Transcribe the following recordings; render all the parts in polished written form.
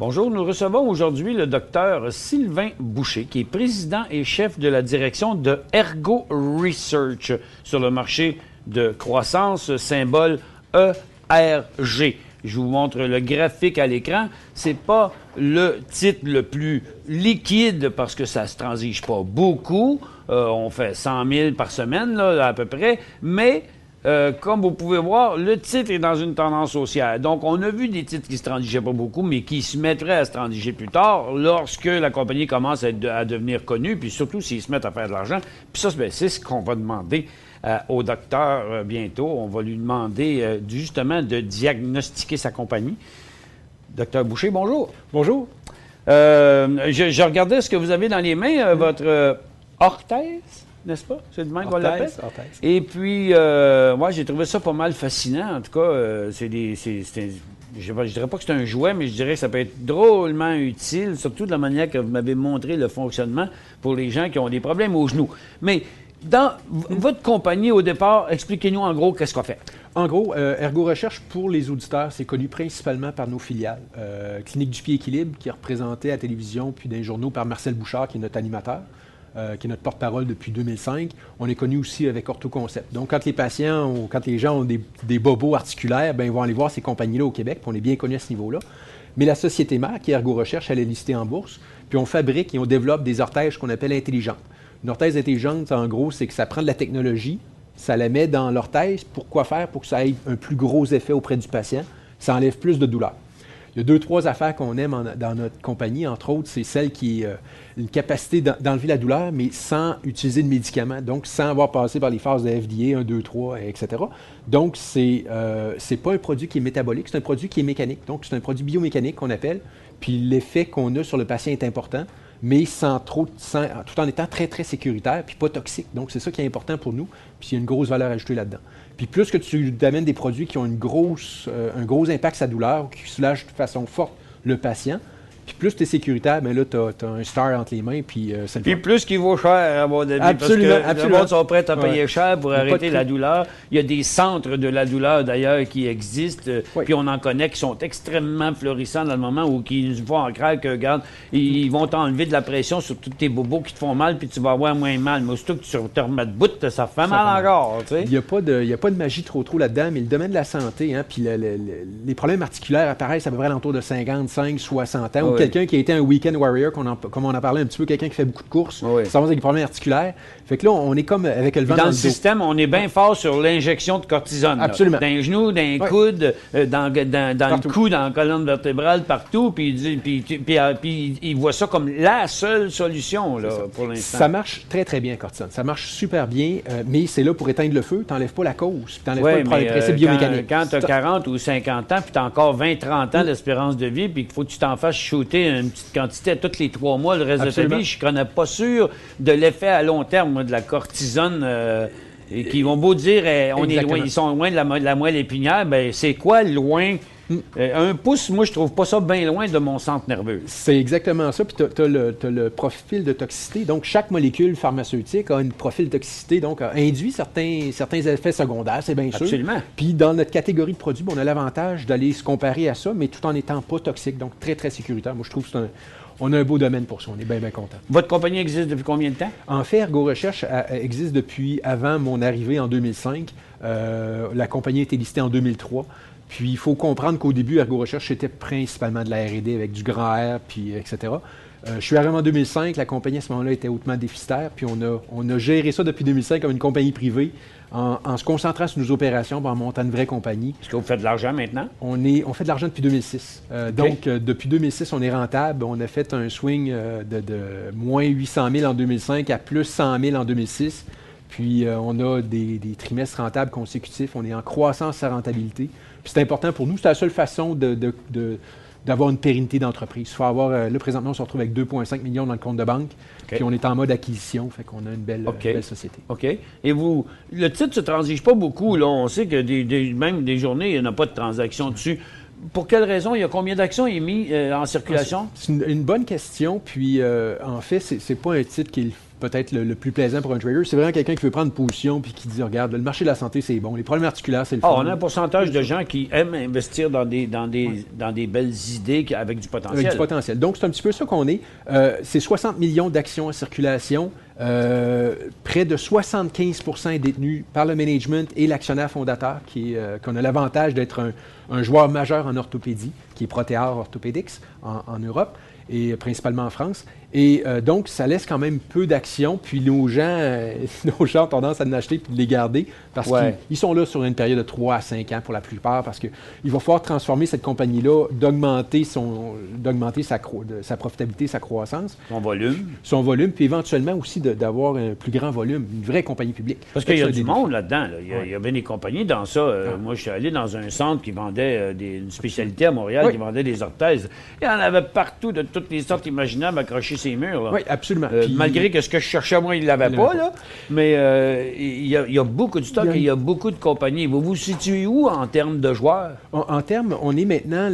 Bonjour, nous recevons aujourd'hui le docteur Sylvain Boucher, qui est président et chef de la direction de Ergo Research sur le marché de croissance, symbole ERG. Je vous montre le graphique à l'écran. C'est pas le titre le plus liquide parce que ça se transige pas beaucoup. On fait 100 000 par semaine, là, à peu près, mais comme vous pouvez voir, le titre est dans une tendance haussière. Donc, on a vu des titres qui ne se transigeaient pas beaucoup, mais qui se mettraient à se transiger plus tard lorsque la compagnie commence à devenir connue, puis surtout s'ils se mettent à faire de l'argent. Puis ça, c'est ce qu'on va demander au docteur bientôt. On va lui demander justement de diagnostiquer sa compagnie. Docteur Boucher, bonjour. Bonjour. Je regardais ce que vous avez dans les mains, votre orthèse. N'est-ce pas? C'est de même qu'on l'appelle? Et puis, moi, j'ai trouvé ça pas mal fascinant. En tout cas, je ne dirais pas que c'est un jouet, mais je dirais que ça peut être drôlement utile, surtout de la manière que vous m'avez montré le fonctionnement pour les gens qui ont des problèmes aux genoux. Mais dans votre compagnie, au départ, expliquez-nous en gros qu'est-ce qu'on fait. En gros, Ergo Recherche, pour les auditeurs, c'est connu principalement par nos filiales. Clinique du pied équilibre, qui est représentée à la télévision puis dans les journaux par Marcel Bouchard, qui est notre animateur. Qui est notre porte-parole depuis 2005. On est connu aussi avec OrthoConcept. Donc, quand les patients, quand les gens ont des bobos articulaires, bien, ils vont aller voir ces compagnies-là au Québec, puis on est bien connu à ce niveau-là. Mais la société mère, qui est Ergo Recherche, elle est listée en bourse, puis on fabrique et on développe des orthèses qu'on appelle intelligentes. Une orthèse intelligente, en gros, c'est que ça prend de la technologie, ça la met dans l'orthèse. Pourquoi faire? Pour que ça ait un plus gros effet auprès du patient. Ça enlève plus de douleur. Il y a 2-3 affaires qu'on aime dans notre compagnie, entre autres, c'est celle qui est une capacité d'enlever la douleur, mais sans utiliser de médicaments, donc sans avoir passé par les phases de FDA 1, 2, 3, etc. Donc, c'est pas un produit qui est métabolique, c'est un produit qui est mécanique. Donc, c'est un produit biomécanique qu'on appelle, puis l'effet qu'on a sur le patient est important, mais tout en étant très, très sécuritaire, puis pas toxique. Donc, c'est ça qui est important pour nous, puis il y a une grosse valeur ajoutée là-dedans. Puis plus que tu amènes des produits qui ont un gros impact sur la douleur, qui soulagent de façon forte le patient, puis plus tu es sécuritaire, bien là, tu as un star entre les mains, puis ça le fait. Puis plus qu'il vaut cher, à mon avis, absolument, parce que le monde sont prêts à payer cher pour arrêter la douleur. Il y a des centres de la douleur, d'ailleurs, qui existent, puis on en connaît qui sont extrêmement florissants dans le moment où ils vont en croire que, regarde, ils vont t'enlever de la pression sur tous tes bobos qui te font mal, puis tu vas avoir moins mal. Mais surtout que tu te remets debout, ça fait mal encore, tu sais. Il n'y a pas de magie trop là-dedans, mais le domaine de la santé, hein, puis les problèmes articulaires apparaissent à peu près à l'entour de 55, 60 ans, quelqu'un qui a été un weekend warrior, comme on en parlait un petit peu, quelqu'un qui fait beaucoup de courses, ça va avec des problèmes articulaires. Fait que là, on est comme avec le vent dans le dos. Système, on est bien fort sur l'injection de cortisone. Absolument. Dans les genoux, dans les coudes, dans le cou, dans la colonne vertébrale, partout. Puis il voit ça comme la seule solution là, pour l'instant. Ça marche très, très bien, cortisone. Ça marche super bien, mais c'est là pour éteindre le feu. Tu n'enlèves pas la cause. Tu n'enlèves pas le principe biomécanique. Quand tu as 40 ou 50 ans, puis tu as encore 20-30 ans d'espérance de vie, puis qu'il faut que tu t'en fasses shooter une petite quantité tous les 3 mois le reste de ta vie, je ne connais pas sûr de l'effet à long terme de la cortisone. Et qui vont beau dire on est loin, ils sont loin de la moelle épinière, bien, c'est quoi loin? 1 pouce, moi, je trouve pas ça bien loin de mon centre nerveux. C'est exactement ça. Puis tu as le profil de toxicité. Donc, chaque molécule pharmaceutique a un profil de toxicité, donc induit certains effets secondaires, c'est bien sûr. Absolument. Puis, dans notre catégorie de produits, on a l'avantage d'aller se comparer à ça, mais tout en n'étant pas toxique, donc très, très sécuritaire. Moi, je trouve que on a un beau domaine pour ça. On est bien, bien content. Votre compagnie existe depuis combien de temps? En fait, Ergo Recherche existe depuis avant mon arrivée en 2005. La compagnie a été listée en 2003. Puis, il faut comprendre qu'au début, Ergo Recherche, c'était principalement de la R&D avec du grand R, puis etc. Je suis arrivé en 2005. La compagnie, à ce moment-là, était hautement déficitaire. Puis, on a géré ça depuis 2005 comme une compagnie privée en se concentrant sur nos opérations, en montant une vraie compagnie. Est-ce que vous faites de l'argent maintenant? On fait de l'argent depuis 2006. Donc, depuis 2006, on est rentable. On a fait un swing de moins 800 000 en 2005 à plus 100 000 en 2006. Puis, on a des trimestres rentables consécutifs. On est en croissance à rentabilité. Puis, c'est important pour nous. C'est la seule façon d'avoir une pérennité d'entreprise. Il faut avoir, là, présentement, on se retrouve avec 2,5 millions dans le compte de banque. Puis, on est en mode acquisition. Fait qu'on a une belle société. OK. Et vous, le titre ne se transige pas beaucoup. Là. On sait que même des journées, il n'y a pas de transaction dessus. Pour quelle raison? Il y a combien d'actions émises en circulation? C'est une bonne question. Puis, en fait, c'est pas un titre qui est peut-être le plus plaisant pour un trader. C'est vraiment quelqu'un qui veut prendre position puis qui dit, regarde, le marché de la santé, c'est bon. Les problèmes articulaires, c'est le fun. On a un pourcentage de gens qui aiment investir dans des belles idées avec du potentiel. Avec du potentiel. Donc, c'est un petit peu ça qu'on est. C'est 60 millions d'actions en circulation. Près de 75% est détenu par le management et l'actionnaire fondateur, qu'on a l'avantage d'être un joueur majeur en orthopédie, qui est Proteor Orthopedics en Europe et principalement en France. Et donc, ça laisse quand même peu d'actions. Puis nos gens ont tendance à en acheter et de les garder parce qu'ils sont là sur une période de 3 à 5 ans pour la plupart parce qu'il va falloir transformer cette compagnie-là, d'augmenter sa profitabilité, sa croissance. Son volume, puis éventuellement aussi d'avoir un plus grand volume, une vraie compagnie publique. Parce qu'il y a du monde là-dedans. Là. Il y avait des compagnies dans ça. Moi, je suis allé dans un centre qui vendait une spécialité à Montréal, qui vendait des orthèses. Il y en avait partout, de toutes les sortes imaginables, accrochés ces murs. Là. Oui, absolument. Malgré que ce que je cherchais, moi, il ne l'avait pas. Là. Mais il y a beaucoup de stock et il y a beaucoup de compagnies. Vous vous situez où en termes de joueurs? En termes, on est maintenant,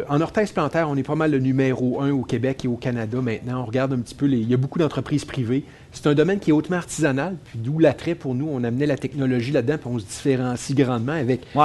en orthèse plantaire, on est pas mal le numéro 1 au Québec et au Canada maintenant. On regarde un petit peu, il y a beaucoup d'entreprises privées. C'est un domaine qui est hautement artisanal, puis d'où l'attrait pour nous. On amenait la technologie là-dedans, puis on se différencie grandement avec... Oui,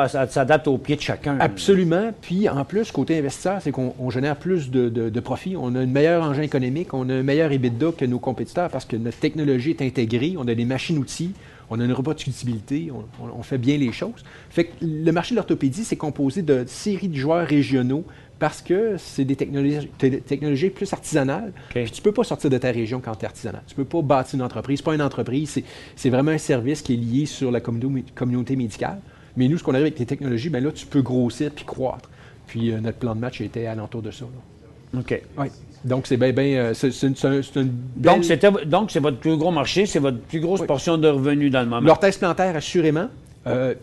ça s'adapte au pied de chacun. Absolument. Puis en plus, côté investisseur, c'est qu'on génère plus de profit. On a un meilleur engin économique, on a un meilleur EBITDA que nos compétiteurs parce que notre technologie est intégrée, on a des machines-outils, on a une reproductibilité, on fait bien les choses. Fait que le marché de l'orthopédie, c'est composé de séries de joueurs régionaux parce que c'est des technologies plus artisanales. Puis tu ne peux pas sortir de ta région quand tu es artisanal. Tu ne peux pas bâtir une entreprise. Ce n'est pas une entreprise, c'est vraiment un service qui est lié sur la communauté médicale. Mais nous, ce qu'on arrive avec les technologies, bien là, tu peux grossir puis croître. Puis notre plan de match était alentour de ça. Là. OK. Oui. Donc, c'est bien, c'est une belle... Donc, c'est votre plus gros marché, c'est votre plus grosse portion de revenus dans le moment. L'orthèse plantaire, assurément.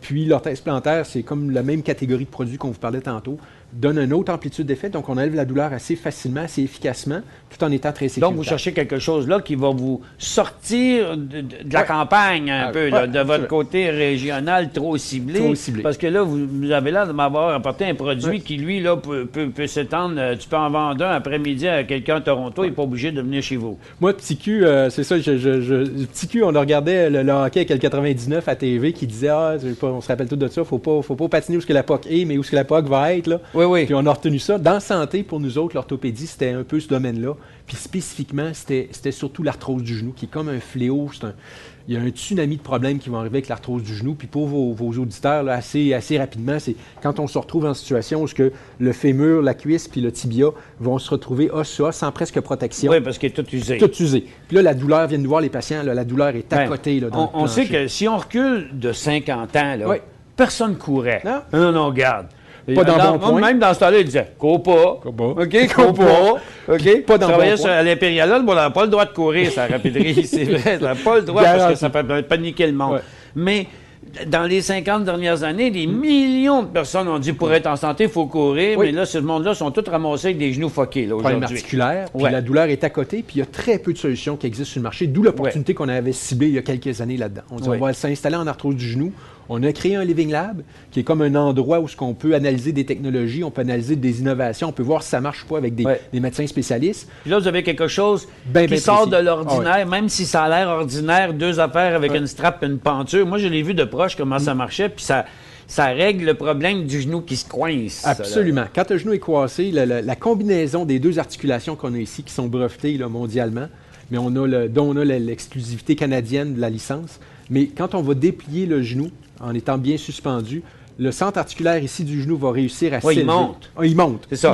Puis l'orthèse plantaire, c'est comme la même catégorie de produits qu'on vous parlait tantôt, donne une autre amplitude d'effet, donc on enlève la douleur assez facilement, assez efficacement, tout en étant très sécuritaire. Donc, vous cherchez quelque chose là qui va vous sortir de la campagne un peu, là, de votre côté régional trop ciblé. Trop ciblé. Parce que là, vous avez l'air de m'avoir apporté un produit qui, lui, là, peut s'étendre. Tu peux en vendre un après-midi à quelqu'un à Toronto, il n'est pas obligé de venir chez vous. Moi, Petit Q, c'est ça, Petit Q, on regardait le hockey avec le 99 à TV qui disait, on se rappelle tout de ça, faut pas patiner où ce que la POC est, mais où ce que la POC va être, là. Oui. Puis on a retenu ça. Dans santé, pour nous autres, l'orthopédie, c'était un peu ce domaine-là. Puis spécifiquement, c'était surtout l'arthrose du genou, qui est comme un fléau. Il y a un tsunami de problèmes qui vont arriver avec l'arthrose du genou. Puis pour vos auditeurs, là, assez rapidement, c'est quand on se retrouve en situation où le fémur, la cuisse puis le tibia vont se retrouver os à os sans presque protection. Oui, parce qu'il est tout usé. Tout usé. Puis là, la douleur, viennent nous voir les patients, là, la douleur est à côté. Là, on sait que si on recule de 50 ans, là, personne ne courait. Non, regarde. Pas dans bon point. Même dans ce temps-là, il disait « Cours pas. » OK, cours pas. OK. Pas dans Travaillait bon point. à l'Impérial, on n'a pas le droit de courir, sa rapiderie. C'est vrai, on n'a pas le droit parce que ça peut paniquer le monde. Ouais. Mais dans les 50 dernières années, des millions de personnes ont dit pour être en santé, il faut courir. Mais là, ce monde-là sont tous ramassés avec des genoux foqués là, aujourd'hui. Problème articulaire, puis la douleur est à côté, puis il y a très peu de solutions qui existent sur le marché, d'où l'opportunité qu'on avait ciblée il y a quelques années là-dedans. On dit on va s'installer en arthrose du genou. On a créé un Living Lab, qui est comme un endroit où on peut analyser des technologies, on peut analyser des innovations, on peut voir si ça marche ou pas avec des médecins spécialistes. Puis là, vous avez quelque chose qui sort de l'ordinaire, même si ça a l'air ordinaire, deux affaires avec une strap et une penture. Moi, je l'ai vu de proche comment ça marchait, puis ça règle le problème du genou qui se coince. Absolument. Quand le genou est coincé, la combinaison des deux articulations qu'on a ici, qui sont brevetées là, mondialement, mais dont on a l'exclusivité canadienne de la licence, mais quand on va déplier le genou, en étant bien suspendu, le centre articulaire ici du genou va réussir à s'élever. Il monte. Il monte. C'est ça.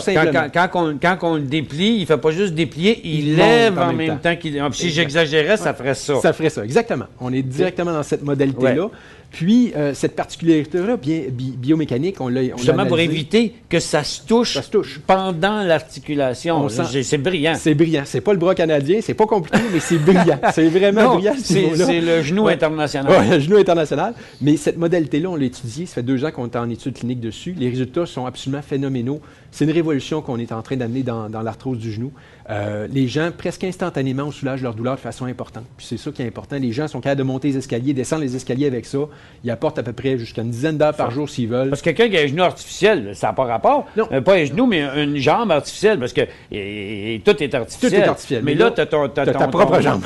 Quand on le déplie, il ne fait pas juste déplier, il lève en même temps qu'il... Si j'exagérais, ça ferait ça. Ça ferait ça, exactement. On est directement dans cette modalité-là. Puis, cette particularité-là, biomécanique, on l'a justement pour éviter que ça se touche pendant l'articulation. C'est brillant. C'est brillant. C'est pas le bras canadien, c'est pas compliqué, mais c'est brillant. C'est vraiment brillant. C'est le genou international. Oui, le genou international. Mais cette modalité-là, on l'a étudiée. Ça fait 2 ans qu'on est en études cliniques dessus. Les résultats sont absolument phénoménaux. C'est une révolution qu'on est en train d'amener dans l'arthrose du genou. Les gens, presque instantanément, on soulage leur douleur de façon importante. Puis c'est ça qui est important. Les gens sont capables de monter les escaliers, descendre les escaliers avec ça. Ils apportent à peu près jusqu'à une dizaine d'heures par jour s'ils veulent. Parce que quelqu'un qui a un genou artificiel, ça n'a pas rapport. Non. Pas un genou, mais une jambe artificielle, parce que tout est artificiel. Tout est artificiel. Mais là, tu as ta propre jambe.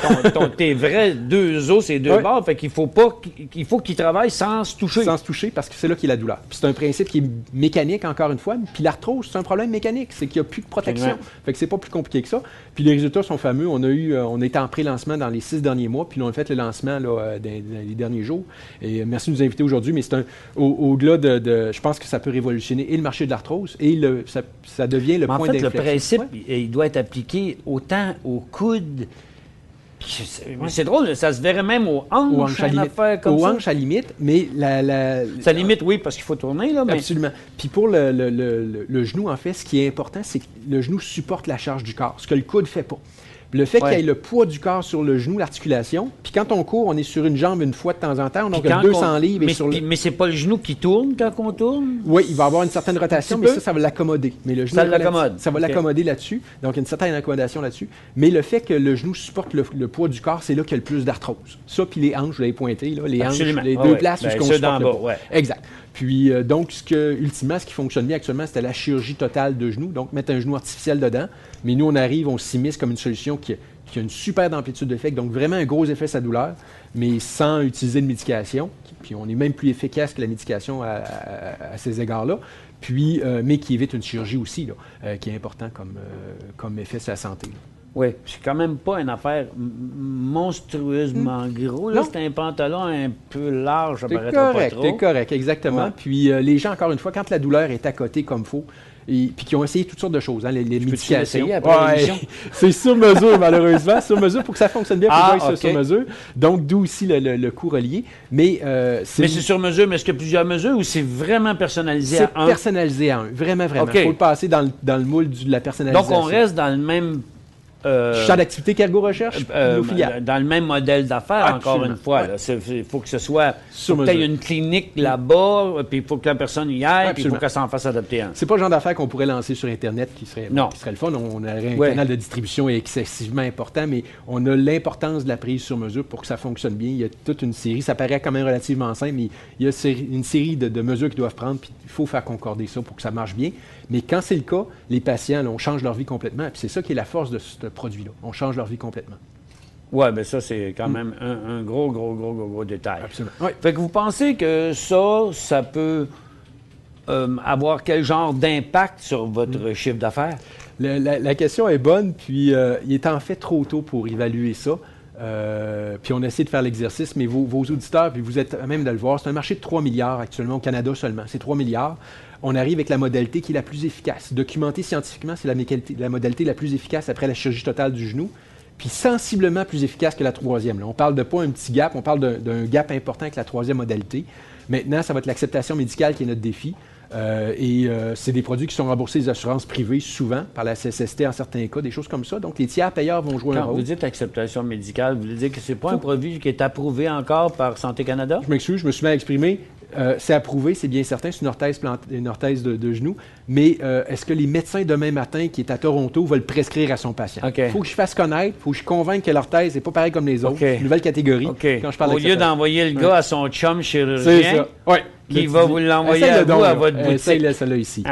Tes vrais deux os, ces deux bords. Fait qu'il faut qu'ils travaillent sans se toucher. Sans se toucher, parce que c'est là qu'il y a la douleur. Puis c'est un principe qui est mécanique, encore une fois. Puis l'arthrose, c'est un problème mécanique. C'est qu'il n'y a plus de protection. Fait que c'est pas plus compliqué que ça. Puis les résultats sont fameux. On était en pré-lancement dans les 6 derniers mois, puis on a fait le lancement là, dans les derniers jours. Et merci de nous inviter aujourd'hui, mais c'est au-delà de... Je pense que ça peut révolutionner et le marché de l'arthrose et ça devient le point d'inflexion. En fait, le principe, il doit être appliqué autant aux coudes. C'est drôle, ça se verrait même aux hanches, une affaire comme ça. Aux hanches à limite, mais ça limite, oui, parce qu'il faut tourner, là. Mais... Absolument. Puis pour le genou, en fait, ce qui est important, c'est que le genou supporte la charge du corps, ce que le coude ne fait pas. Le fait qu'il y ait le poids du corps sur le genou, l'articulation, puis quand on court, on est sur une jambe une fois de temps en temps, donc 200 livres. Mais c'est pas le genou qui tourne quand on tourne? Oui, il va avoir une certaine rotation, mais ça va l'accommoder. Mais le genou, ça l'accommode. Ça va l'accommoder là-dessus, donc il y a une certaine accommodation là-dessus. Mais le fait que le genou supporte le poids du corps, c'est là qu'il y a le plus d'arthrose. Ça, puis les hanches, je l'avais pointé, là, les hanches, les deux places où on supporte le poids. Exact. Puis, donc, ultimement, ce qui fonctionne bien actuellement, c'était la chirurgie totale de genou, donc mettre un genou artificiel dedans. Mais nous, on arrive, on s'immisce comme une solution qui a une super amplitude d'effet, donc vraiment un gros effet sa douleur, mais sans utiliser de médication. Puis on est même plus efficace que la médication à ces égards-là, puis, mais qui évite une chirurgie aussi, là, qui est important comme effet sur la santé. Là. Oui, c'est quand même pas une affaire monstrueusement gros. Là, c'est un pantalon un peu large, ça paraîtra pas trop. C'est correct, exactement. Ouais. Puis les gens, encore une fois, quand la douleur est à côté comme il faut, puis qui ont essayé toutes sortes de choses, hein, les médications. C'est sur mesure, malheureusement. Sur mesure, pour que ça fonctionne bien, il faut que sur mesure. Donc, d'où aussi le coût relié. Mais c'est sur mesure, mais est-ce qu'il y a plusieurs mesures ou c'est vraiment personnalisé à un? C'est personnalisé à un, vraiment. Il faut le passer dans le moule de la personnalisation. Donc, on reste dans le même... champ d'activité qu'Ergo Recherche, nos filiales. Dans le même modèle d'affaires, encore une fois. Il faut que ce soit... Il faut que tu aies une clinique là-bas, puis il faut que la personne y aille, puis il faut qu'elle s'en fasse adopter un. C'est pas le genre d'affaires qu'on pourrait lancer sur Internet qui serait le fun. On aurait un canal de distribution excessivement important, mais on a l'importance de la prise sur mesure pour que ça fonctionne bien. Il y a toute une série, ça paraît quand même relativement simple, mais il y a une série de mesures qu'ils doivent prendre, puis il faut faire concorder ça pour que ça marche bien. Mais quand c'est le cas, les patients, là, on change leur vie complètement, puis c'est ça qui est la force de ce produit-là. On change leur vie complètement. Oui, mais ça, c'est quand même un gros détail. Absolument. Ouais. Fait que vous pensez que ça peut avoir quel genre d'impact sur votre chiffre d'affaires? La question est bonne, puis il est en fait trop tôt pour évaluer ça. Puis on essaie de faire l'exercice, mais vos auditeurs, puis vous êtes à même de le voir, c'est un marché de 3 milliards actuellement au Canada seulement. C'est 3 milliards. On arrive avec la modalité qui est la plus efficace. Documentée scientifiquement, c'est la modalité la plus efficace après la chirurgie totale du genou, puis sensiblement plus efficace que la troisième. Là. On parle de pas un petit gap, on parle d'un gap important avec la troisième modalité. Maintenant, ça va être l'acceptation médicale qui est notre défi. C'est des produits qui sont remboursés des assurances privées souvent par la CSST en certains cas, des choses comme ça. Donc, les tiers payeurs vont jouer un rôle. Quand vous dites acceptation médicale, vous voulez dire que c'est pas un produit qui est approuvé encore par Santé Canada? Je m'excuse, je me suis mal exprimé. C'est approuvé, c'est bien certain, c'est une orthèse de genou, mais est-ce que les médecins demain matin qui est à Toronto veulent le prescrire à son patient? Il faut que je fasse connaître, il faut que je convainque que l'orthèse n'est pas pareil comme les autres, c'est une nouvelle catégorie. Quand je parle au lieu d'envoyer le gars à son chum chirurgien, qui va vous l'envoyer à vous, à votre boutique. Essaye celle-là ici.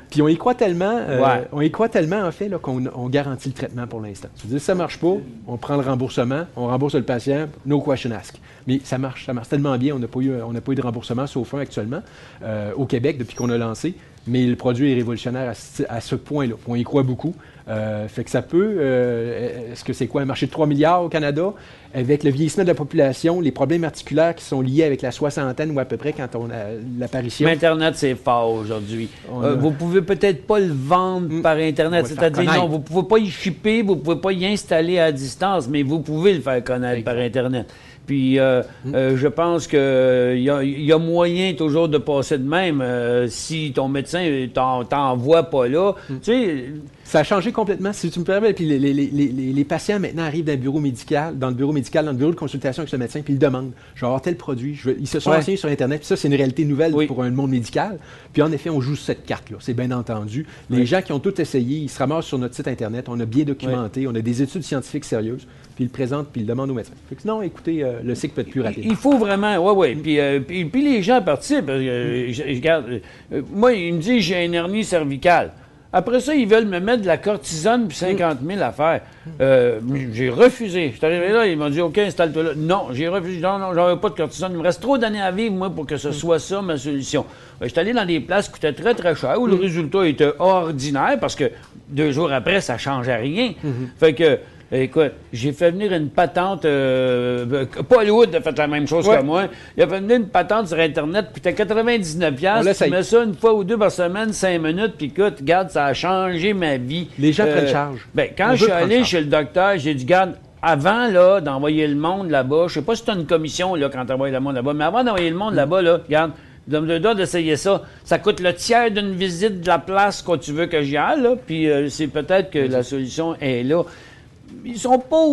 Puis on y croit tellement, en fait, là, qu'on garantit le traitement pour l'instant. Si ça ne marche pas, on prend le remboursement, on rembourse le patient, no question asked. Mais ça marche tellement bien, on n'a pas eu de remboursement, sauf un actuellement, au Québec, depuis qu'on a lancé. Mais le produit est révolutionnaire à ce point-là. On y croit beaucoup. Fait que ça peut... est-ce que c'est quoi, un marché de 3 milliards au Canada? Avec le vieillissement de la population, les problèmes articulaires qui sont liés avec la soixantaine ou à peu près quand on a l'apparition... Mais Internet, c'est fort aujourd'hui. Vous pouvez peut-être pas le vendre par Internet. C'est-à-dire, non, vous pouvez pas y shipper, vous pouvez pas y installer à distance, mais vous pouvez le faire connaître par Internet. Puis, je pense qu'il y a moyen toujours de passer de même. Si ton médecin t'envoie pas là, tu sais... Ça a changé complètement, si tu me permets. Puis les patients maintenant arrivent dans le bureau médical, dans le bureau de consultation avec le médecin, puis ils demandent, je vais avoir tel produit. Ils se sont renseignés sur Internet, puis ça, c'est une réalité nouvelle pour un monde médical. Puis en effet, on joue cette carte-là, c'est bien entendu. Les gens qui ont tout essayé, ils se ramassent sur notre site Internet, on a bien documenté, on a des études scientifiques sérieuses. puis il le présente, puis il le demande au médecin. Fait que sinon, écoutez, le cycle peut être plus rapide. Il faut vraiment, oui. Puis les gens participent. Regarde, moi, il me dit j'ai une hernie cervicale. Après ça, ils veulent me mettre de la cortisone puis 50 000 à faire. J'ai refusé. Je suis arrivé là, ils m'ont dit OK, installe-toi là. Non, j'ai refusé. Non, j'en veux pas de cortisone. Il me reste trop d'années à vivre, moi, pour que ce soit ça ma solution. Je suis allé dans des places qui coûtaient très, très cher, où le résultat était ordinaire, parce que 2 jours après, ça ne changeait rien. Fait que, écoute, j'ai fait venir une patente. Paul Hollywood a fait la même chose que moi. Il a fait venir une patente sur Internet, puis t'as 99$. Tu mets ça une fois ou 2 par semaine, 5 minutes, puis écoute, regarde, ça a changé ma vie. Les gens prennent charge. Ben, quand je suis allé chez le docteur, j'ai dit, regarde, avant là, d'envoyer le monde là-bas, je sais pas si tu as une commission là, quand tu envoies le monde là-bas, mais avant d'envoyer le monde là-bas, là, regarde, donne-moi d'essayer ça. Ça coûte le tiers d'une visite de la place quand tu veux que j'y aille, là, puis c'est peut-être que la solution est là. Ils sont pas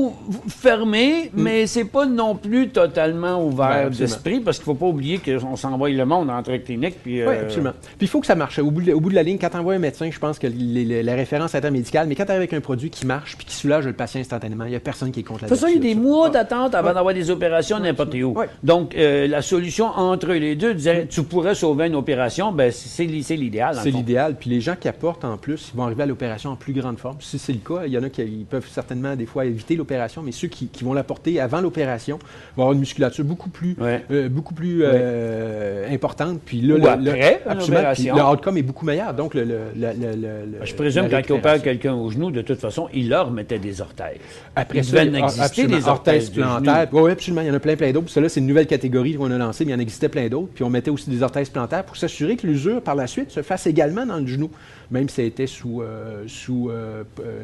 fermés, mais c'est pas non plus totalement ouvert d'esprit, parce qu'il faut pas oublier qu'on s'envoie le monde entre les cliniques. Puis, oui, absolument. Puis il faut que ça marche. Au bout de la ligne, quand tu envoies un médecin, je pense que la référence est médicale, mais quand tu arrives avec un produit qui marche puis qui soulage le patient instantanément, il n'y a personne qui est contre la de toute façon, il y a des mois d'attente avant d'avoir des opérations n'importe où. Donc, la solution entre les deux, tu pourrais sauver une opération, ben c'est l'idéal. C'est l'idéal. Puis les gens qui apportent en plus, ils vont arriver à l'opération en plus grande forme. Si c'est le cas, il y en a qui peuvent certainement des fois éviter l'opération, mais ceux qui vont l'apporter avant l'opération vont avoir une musculature beaucoup plus importante. Puis là, après l'opération, le outcome est beaucoup meilleur. Donc, je présume quand ils opèrent quelqu'un au genou, de toute façon, ils leur mettaient des orteils. Après ça, il existait des orteils plantaires. Oui, absolument. Il y en a plein d'autres. Cela, c'est une nouvelle catégorie qu'on a lancée, mais il y en existait plein d'autres. Puis on mettait aussi des orteils plantaires pour s'assurer que l'usure, par la suite, se fasse également dans le genou, même si ça était sous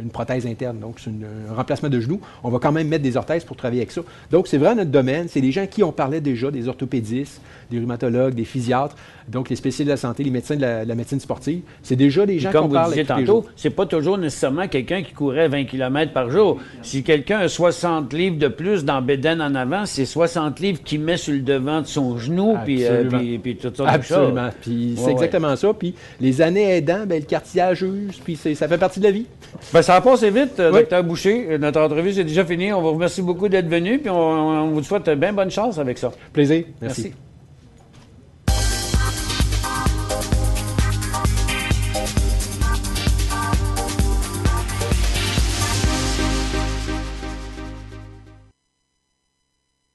une prothèse interne. Donc, c'est un remplacement de genou. On va quand même mettre des orthèses pour travailler avec ça. Donc, c'est vraiment notre domaine. C'est des gens qui on parlait déjà, des orthopédistes, des rhumatologues, des physiatres, donc les spécialistes de la santé, les médecins de la médecine sportive. C'est déjà des gens qu'on parle. Comme vous disiez tantôt, c'est pas toujours nécessairement quelqu'un qui courait 20 km par jour. Si quelqu'un a 60 livres de plus dans bédaine en avant, c'est 60 livres qu'il met sur le devant de son genou, puis tout ça. Absolument. Puis c'est exactement ça. Puis les années aidant, le cartilage use, puis ça fait partie de la vie. Ben, ça va passer vite, Dr Boucher. Notre entrevue, c'est déjà fini. On vous remercie beaucoup d'être venu, puis on vous souhaite bien bonne chance avec ça. Plaisir. Merci.